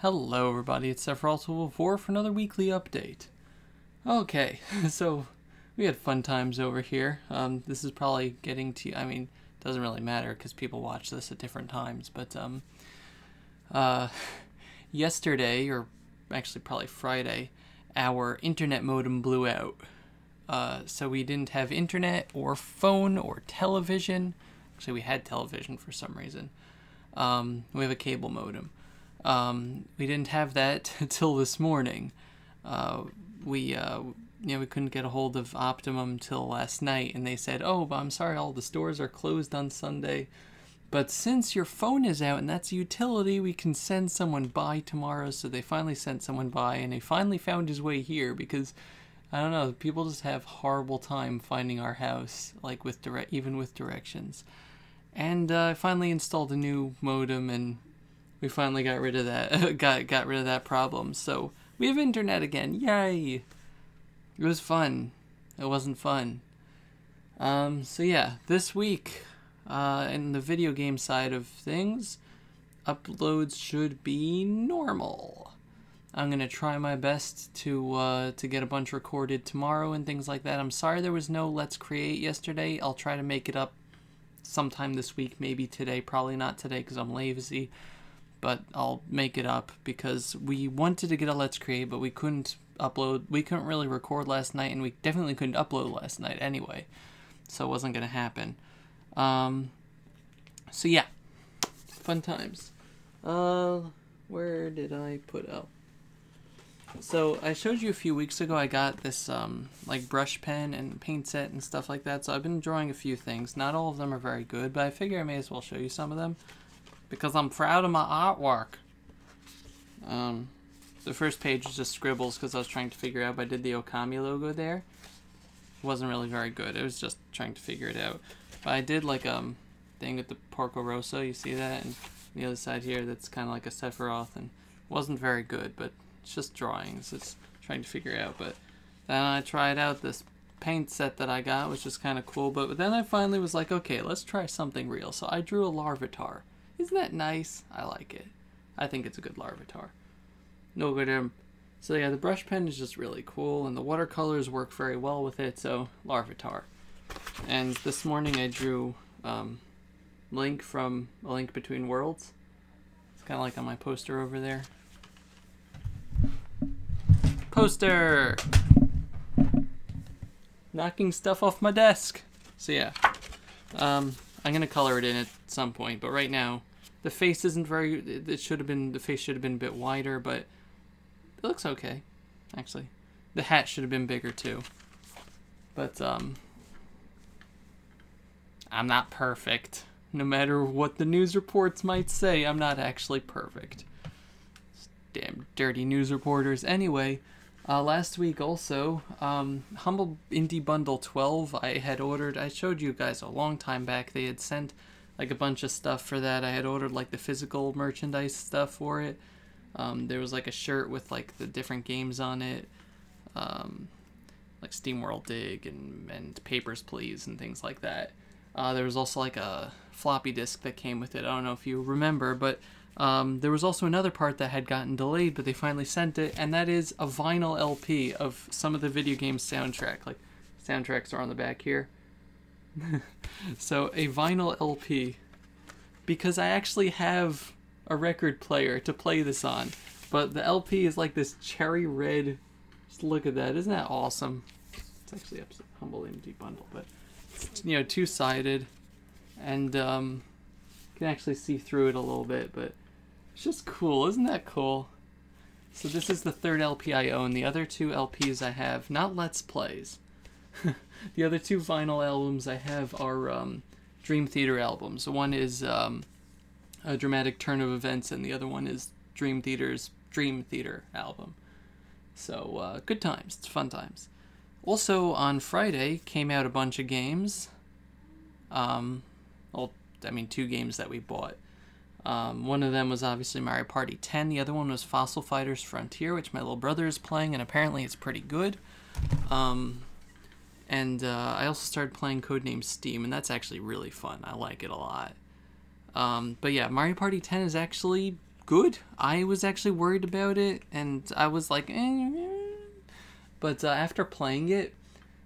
Hello everybody, it's Sephiroth4 for another weekly update. Okay, so we had fun times over here. This is probably getting to, it doesn't really matter because people watch this at different times, but yesterday, or actually probably Friday, our internet modem blew out. So we didn't have internet or phone or television. Actually, we had television for some reason. We have a cable modem. We didn't have that until this morning. We couldn't get a hold of Optimum till last night, and they said, "Oh, but I'm sorry, all the stores are closed on Sunday. But since your phone is out and that's a utility, we can send someone by tomorrow." So they finally sent someone by, and he finally found his way here because I don't know, people just have horrible time finding our house, like even with directions. And I finally installed a new modem, and we finally got rid of that got rid of that problem. So we have internet again. Yay! It was fun. It wasn't fun. So yeah, this week, in the video game side of things, uploads should be normal. I'm gonna try my best to get a bunch recorded tomorrow and things like that. I'm sorry there was no Let's Create yesterday. I'll try to make it up sometime this week, maybe today. Probably not today because I'm lazy. But I'll make it up because we wanted to get a Let's Create, but we couldn't upload. We couldn't really record last night, and we definitely couldn't upload last night anyway. So it wasn't going to happen. So yeah, fun times. Where did I put up? So I showed you a few weeks ago I got this like brush pen and paint set and stuff like that. So I've been drawing a few things. Not all of them are very good, but I figure I may as well show you some of them, because I'm proud of my artwork. The first page is just scribbles because I was trying to figure out if I did the Okami logo there. It wasn't really very good. It was just trying to figure it out. But I did like thing with the Porco Rosso, you see that? And the other side here that's kind of like a Sephiroth, and it wasn't very good, but it's just drawings. It's trying to figure it out. But then I tried out this paint set that I got, which is kind of cool. But then I finally was like, okay, let's try something real. So I drew a Larvitar. Isn't that nice? I like it. I think it's a good Larvitar. No good. So yeah, the brush pen is just really cool, and the watercolors work very well with it, so Larvitar. And this morning I drew Link from A Link Between Worlds. It's kind of like on my poster over there. Poster! Knocking stuff off my desk. So yeah, I'm going to color it in at some point, but right now, the face isn't very, the face should have been a bit wider, but it looks okay, actually. The hat should have been bigger too. But, I'm not perfect. No matter what the news reports might say, I'm not actually perfect. Damn dirty news reporters. Anyway, last week also, Humble Indie Bundle 12, I had ordered, I showed you guys a long time back, they had sent like a bunch of stuff for that. I had ordered like the physical merchandise stuff for it. There was like a shirt with like the different games on it, like SteamWorld Dig and Papers, Please and things like that. There was also like a floppy disk that came with it. I don't know if you remember, but there was also another part that had gotten delayed, but they finally sent it, and that is a vinyl LP of some of the video game soundtrack. Like, soundtracks are on the back here. So a vinyl LP, because I actually have a record player to play this on, but the LP is like this cherry red. Just look at that. Isn't that awesome? It's actually up to Humble Indie Bundle, but it's, you know, two-sided, and you can actually see through it a little bit, but it's just cool. Isn't that cool? So this is the third LP I own. The other two LPs I have, not Let's Plays. The other two vinyl albums I have are Dream Theater albums. One is A Dramatic Turn of Events, and the other one is Dream Theater's Dream Theater album. So, good times. It's fun times. Also, on Friday, came out a bunch of games. Two games that we bought. One of them was obviously Mario Party 10. The other one was Fossil Fighters Frontier, which my little brother is playing, and apparently it's pretty good. I also started playing Codename Steam, and that's actually really fun. I like it a lot. But yeah, Mario Party 10 is actually good. I was actually worried about it, and I was like, But after playing it,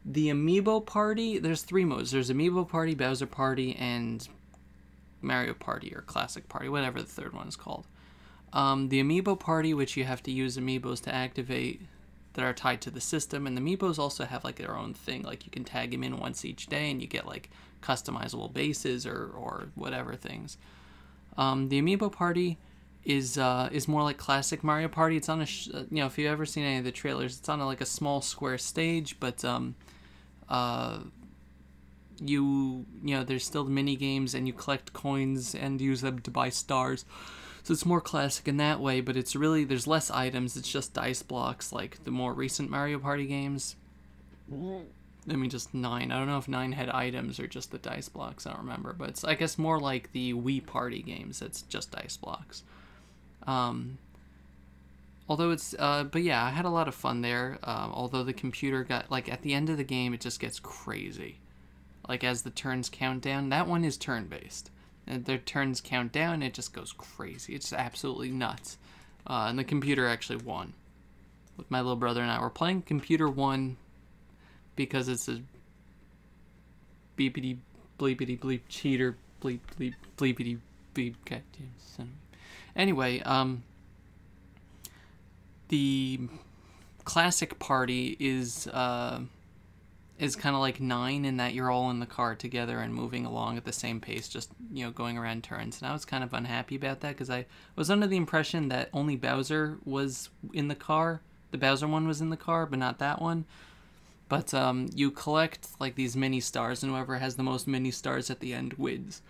the Amiibo Party, there's 3 modes. There's Amiibo Party, Bowser Party, and Mario Party, or Classic Party, whatever the third one is called. The Amiibo Party, which you have to use Amiibos to activate that are tied to the system, and the Amiibos also have like their own thing. Like you can tag them in once each day, and you get like customizable bases or whatever things. The Amiibo Party is more like classic Mario Party. It's on a if you've ever seen any of the trailers, it's on like a small square stage, but there's still mini games, and you collect coins and use them to buy stars. So it's more classic in that way, but it's really, there's less items. It's just dice blocks like the more recent Mario Party games. I mean, just 9. I don't know if 9 had items or just the dice blocks. I don't remember, but it's, I guess, more like the Wii Party games. It's just dice blocks. Although it's, but yeah, I had a lot of fun there. Although the computer got, like, at the end of the game, it just gets crazy. Like, as the turns count down, that one is turn-based. And their turns count down, it just goes crazy. It's absolutely nuts. And the computer actually won. With my little brother and I, we're playing computer 1 because it's a beepity bleepity bleep cheater bleep bleep bleepity bleep goddamn son. Anyway, the classic party is kind of like 9 in that you're all in the car together and moving along at the same pace, just, going around turns. And I was kind of unhappy about that because I was under the impression that only Bowser was in the car. The Bowser one was in the car, but not that one. But you collect like these mini stars, and whoever has the most mini stars at the end wins.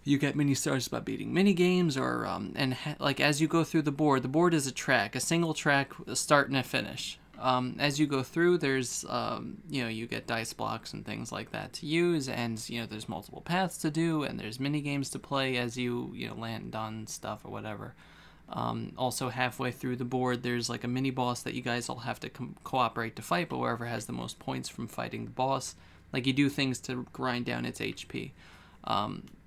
You get mini stars by beating mini games, or like as you go through the board is a single track, a start and a finish. As you go through, there's you get dice blocks and things like that to use, and there's multiple paths to do, and there's mini games to play as you land on stuff or whatever. Also, halfway through the board, there's like a mini boss that you guys all have to cooperate to fight, but whoever has the most points from fighting the boss, like you do things to grind down its HP.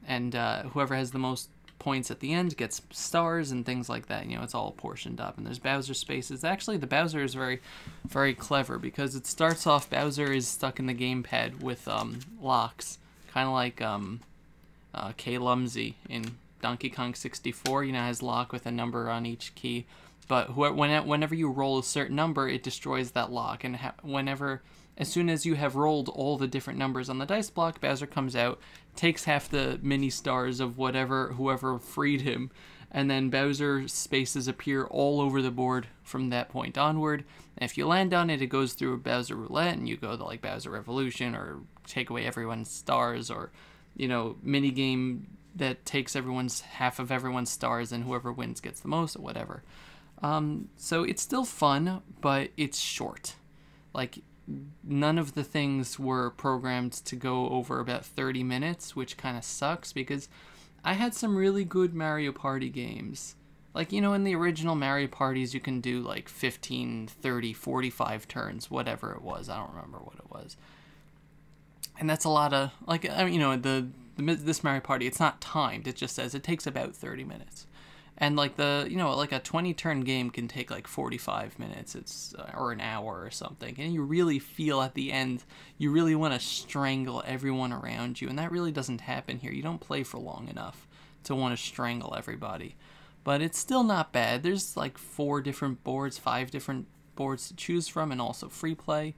And whoever has the most points at the end gets stars and things like that. It's all portioned up, and there's Bowser spaces. Actually, the Bowser is very, very clever because it starts off, Bowser is stuck in the gamepad with locks, kind of like K. Lumsy in Donkey Kong 64, has lock with a number on each key, but whenever you roll a certain number, it destroys that lock, and as soon as you have rolled all the different numbers on the dice block, Bowser comes out, takes half the mini stars of whoever freed him, and then Bowser spaces appear all over the board from that point onward. And if you land on it, it goes through a Bowser roulette, and you go to like Bowser Revolution, or take away everyone's stars, or mini game that takes half of everyone's stars, and whoever wins gets the most, or whatever. So it's still fun, but it's short. Like, none of the things were programmed to go over about 30 minutes, which kind of sucks, because I had some really good Mario Party games. Like, in the original Mario Parties, you can do like 15, 30, 45 turns, whatever it was. I don't remember what it was. And that's a lot of, like, this Mario Party, it's not timed. It just says it takes about 30 minutes. And like like a 20-turn game can take like 45 minutes, or an hour or something. And you really feel at the end, you really want to strangle everyone around you. And that really doesn't happen here. You don't play for long enough to want to strangle everybody. But it's still not bad. There's like 5 different boards to choose from, and also free play.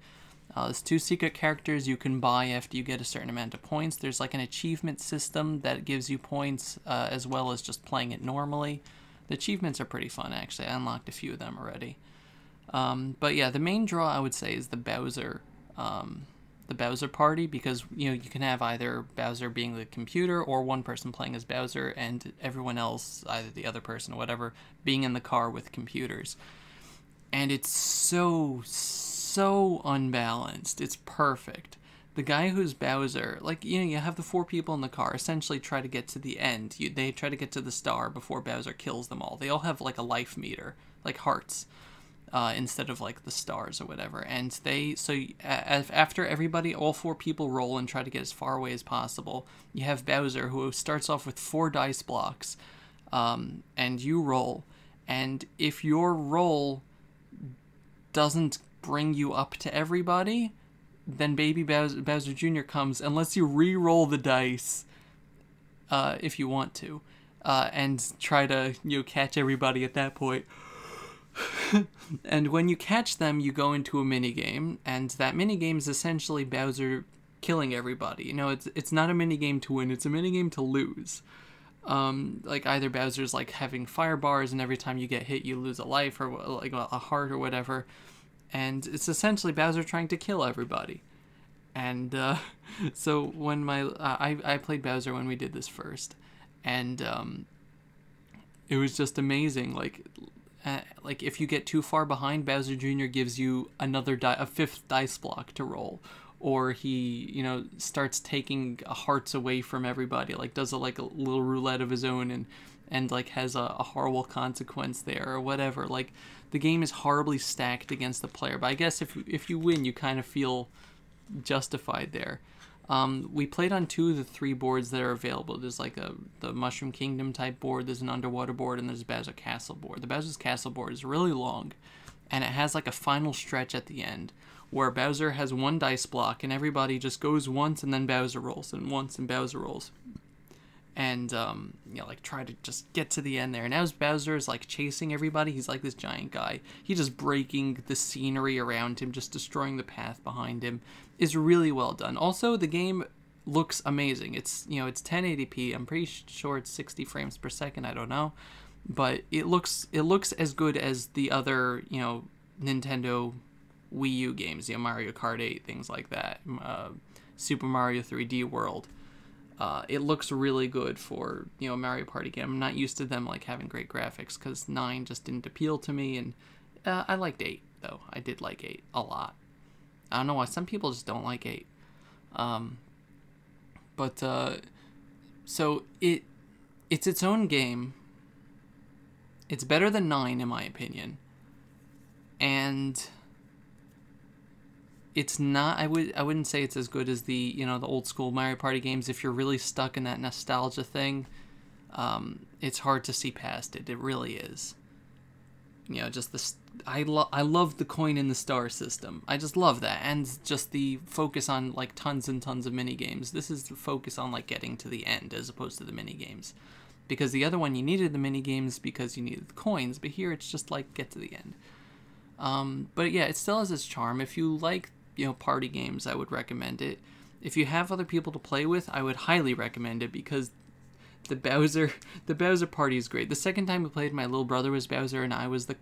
There's 2 secret characters you can buy after you get a certain amount of points. There's like an achievement system that gives you points, as well as just playing it normally. The achievements are pretty fun, actually. I unlocked a few of them already. But yeah, the main draw, I would say, is the Bowser party, because you can have either Bowser being the computer, or one person playing as Bowser, and everyone else, either the other person or whatever, being in the car with computers. And it's so unbalanced. It's perfect. The guy who's Bowser, like, you have the 4 people in the car essentially try to get to the end. They try to get to the star before Bowser kills them all. They all have like a life meter, like hearts, instead of like the stars or whatever. And after everybody, all 4 people roll and try to get as far away as possible, you have Bowser, who starts off with 4 dice blocks, and you roll. And if your roll doesn't bring you up to everybody, then Baby Bowser Jr. comes, unless you re-roll the dice, if you want to, and try to catch everybody at that point. And when you catch them, you go into a mini game, and that mini game is essentially Bowser killing everybody. It's not a mini game to win; it's a mini game to lose. Like either Bowser's like having fire bars, and every time you get hit, you lose a life or like a heart or whatever. And it's essentially Bowser trying to kill everybody. And so when I played Bowser when we did this first, and it was just amazing. Like if you get too far behind, Bowser Jr. gives you a fifth dice block to roll, or he starts taking hearts away from everybody, like does a little roulette of his own, and like has a horrible consequence there or whatever. Like the game is horribly stacked against the player, but I guess if you win, you kind of feel justified there. We played on 2 of the 3 boards that are available. There's like the Mushroom Kingdom type board, there's an underwater board, and there's a Bowser Castle board. The Bowser's Castle board is really long, and it has like a final stretch at the end where Bowser has 1 dice block, and everybody just goes once, and then Bowser rolls, and once, and Bowser rolls. And, like try to just get to the end there. And as Bowser is like chasing everybody, he's like this giant guy. He's just breaking the scenery around him, just destroying the path behind him. Is really well done. Also, the game looks amazing. It's 1080p. I'm pretty sure it's 60 frames per second. I don't know, but it looks as good as the other Nintendo Wii U games. Mario Kart 8, things like that. Super Mario 3D World. It looks really good for a Mario Party game. I'm not used to them like having great graphics because 9 just didn't appeal to me, and I liked 8 though. I did like 8 a lot. I don't know why some people just don't like 8. So it's its own game. It's better than 9 in my opinion, and it's not. I wouldn't say it's as good as the the old school Mario Party games. If you're really stuck in that nostalgia thing, it's hard to see past it. It really is. Just this. I love the coin in the star system. I just love that, and just the focus on like tons and tons of mini games. This is the focus on like getting to the end as opposed to the mini games, because the other one you needed the mini games because you needed the coins, but here it's just like get to the end. But yeah, it still has its charm. If you like party games, I would recommend it. If you have other people to play with, I would highly recommend it, because the Bowser party is great. The second time we played, my little brother was Bowser and I was the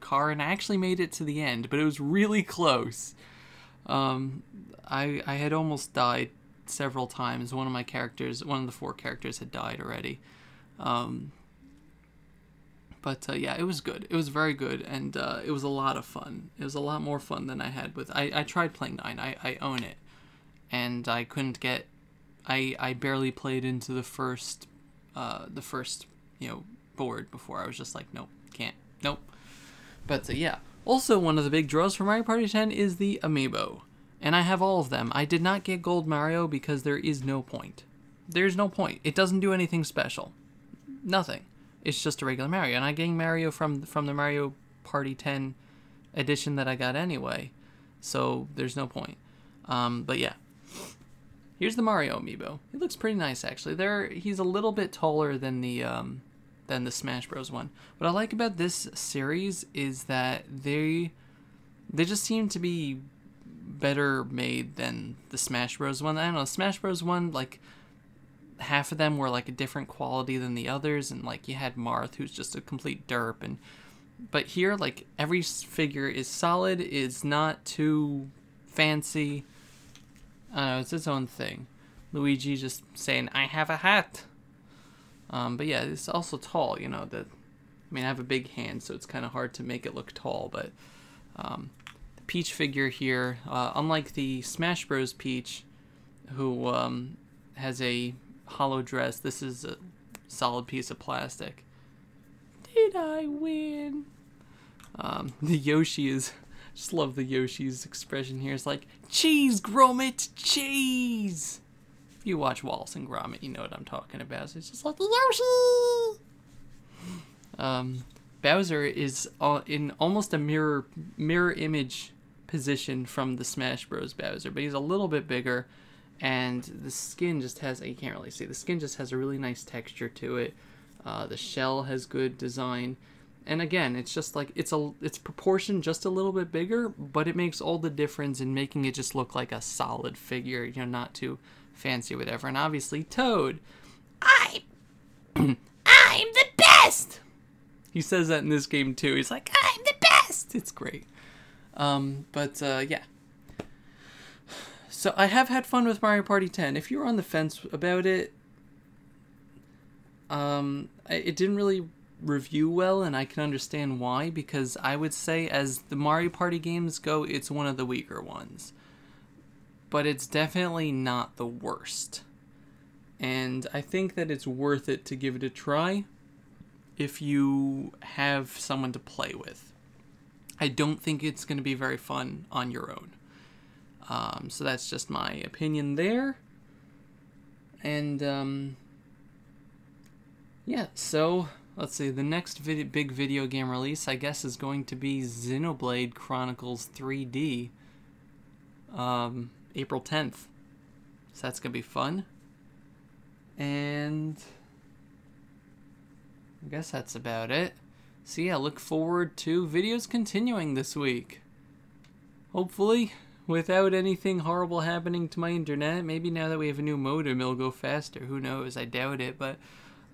car, and I actually made it to the end, but it was really close. I had almost died several times. One of the 4 characters had died already. But yeah, it was good. It was very good, and it was a lot of fun. It was a lot more fun than I had with... I tried playing 9. I own it. And I couldn't get... I barely played into the first board before. I was just like, nope, can't. Nope. But yeah. Also, one of the big draws for Mario Party 10 is the Amiibo. And I have all of them. I did not get Gold Mario because there is no point. There's no point. It doesn't do anything special. Nothing. It's just a regular Mario, and I'm getting Mario from the Mario Party 10 edition that I got anyway, so there's no point. But yeah, here's the Mario Amiibo. It looks pretty nice actually. He's a little bit taller than the Smash Bros. One. What I like about this series is that they just seem to be better made than the Smash Bros. One. I don't know, Smash Bros. One, like, half of them were like a different quality than the others, and like you had Marth, who's just a complete derp, but here like every figure is solid, is not too fancy. I don't know, it's its own thing. Luigi just saying, I have a hat. But yeah, it's also tall, I have a big hand, so it's kind of hard to make it look tall, but the Peach figure here, unlike the Smash Bros. Peach, who has a hollow dress, this is a solid piece of plastic. Did I win? The Yoshi is... just love the Yoshi's expression here. It's like, cheese, Gromit, cheese! If you watch Wallace and Gromit, you know what I'm talking about. It's just like, Yoshi! Bowser is in almost a mirror image position from the Smash Bros. Bowser, but he's a little bit bigger, and the skin just has, you can't really see, the skin just has a really nice texture to it. The shell has good design, and again, it's just like, it's proportioned just a little bit bigger, but it makes all the difference in making it just look like a solid figure, you know, not too fancy or whatever. And obviously Toad, I'm the best! He says that in this game too. He's like, I'm the best! It's great. Yeah. So I have had fun with Mario Party 10. If you're on the fence about it, it didn't really review well, and I can understand why, because I would say as the Mario Party games go, it's one of the weaker ones. But it's definitely not the worst. And I think that it's worth it to give it a try if you have someone to play with. I don't think it's going to be very fun on your own. So that's just my opinion there. And, yeah, so let's see. The next big video game release, I guess, is going to be Xenoblade Chronicles 3D, April 10th. So that's going to be fun. And I guess that's about it. So yeah, look forward to videos continuing this week. Hopefully, without anything horrible happening to my internet. Maybe now that we have a new modem, it'll go faster. Who knows? I doubt it. But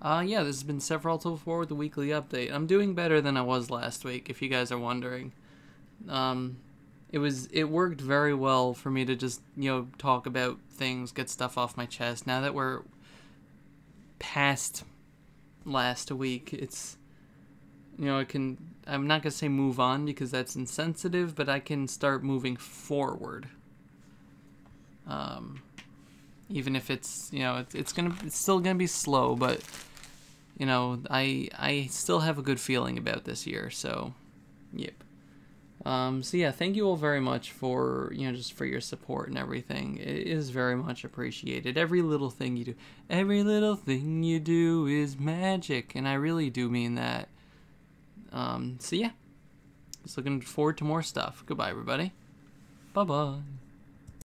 yeah, this has been Sephiroth 04 with the weekly update. I'm doing better than I was last week, if you guys are wondering. It worked very well for me to just, you know, talk about things, get stuff off my chest. Now that we're past last week, it's, you know, I'm not gonna say move on because that's insensitive, but I can start moving forward. Even if it's, you know, it's still gonna be slow, but, you know, I still have a good feeling about this year, so yep. So yeah, thank you all very much for, you know, just for your support and everything. It is very much appreciated. Every little thing you do is magic, and I really do mean that. So yeah, just looking forward to more stuff. Goodbye, everybody. Bye-bye.